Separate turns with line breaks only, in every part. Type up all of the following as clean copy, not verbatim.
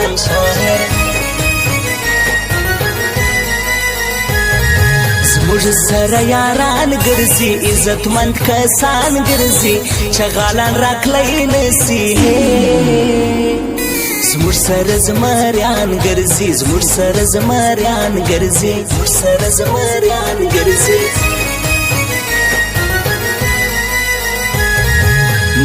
جانان شاعر زموږ سره یاران ګرځي عزتمند کسان ګرځي چغالان راکلی نسی زموږ سره زمریان ګرځي زموږ سره زمریان ګرځي زموږ سره زمریان ګرځي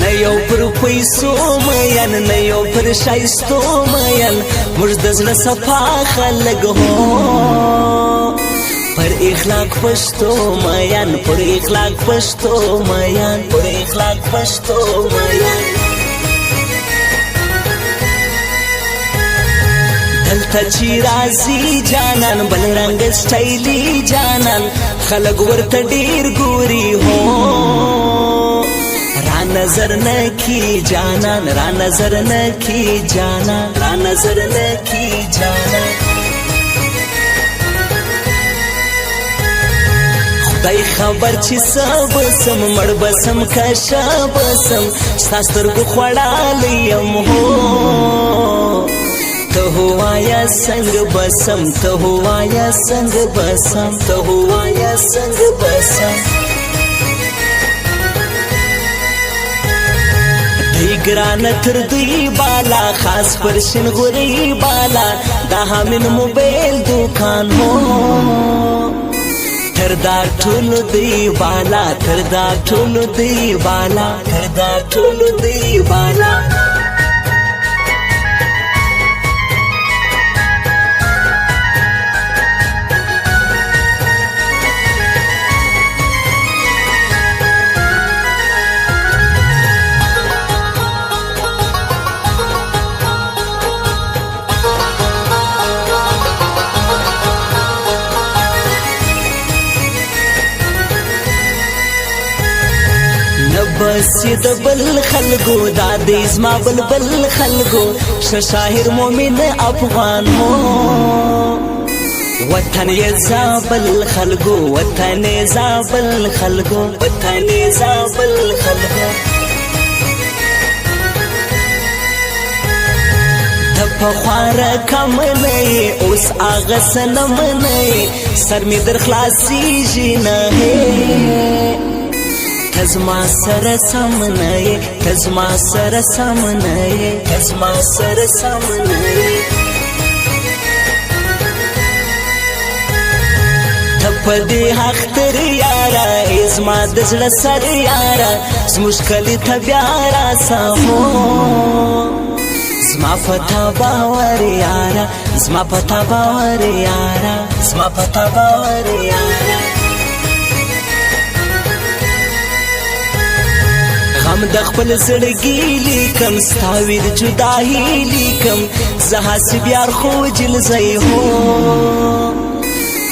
نه یو پر پیسو مین نه یو پر ښایستو مین موږ د زړه صفا خلک هو پر اخلاق پښتو مین پر اخلاق پښتو مین پر اخلاق پښتو مین دلته چې راځي جانان بل رنګ سټایلی جانان خلک ورته ډیر ګوري هو را نظر نکی جانان را نظر نکی جانان را نظر نکی جانان خدای خبر چې سبسم مړ بسم کشه بسم سترګو خوړالی یم هو ته هوایا څنګه بسم ته هوایا څنګه بسم ته هوایا څنګه بسم ګران تر دوی بالا خاص پر شین غوري بالا دا همین موبایل دکان هو تر دا ټول دی بالا تر دا ټول دی بالا تر دا ټول دی بالا بس د بل خلقو دا د زما بلبل خلقو شاعر مومن افغان هو وطن یې زابل خلقو وطن یې زابل خلقو وطن یې زابل خلقو د پخوار کم نه اوس اغه سنم نه سر می در خلاصیږي نه تزما سره سم نه تزما سره سم نه تزما سره سم نه تپدې حق تر یارا ازما د زړه سر یارا مشکل ته بیا را سمو زما پتا باور یارا زما پتا باور یارا زما پتا باور یارا غم د خپل زړګي لیکم ستاویر جداهي لیکم زهاسب یار خو جلزی هو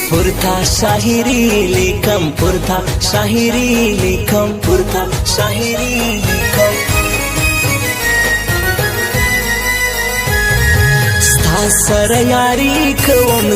پرتا شاعری لیکم پرتا شاعری لیکم پرتا شاعری لیکم ستا سره یاری کوم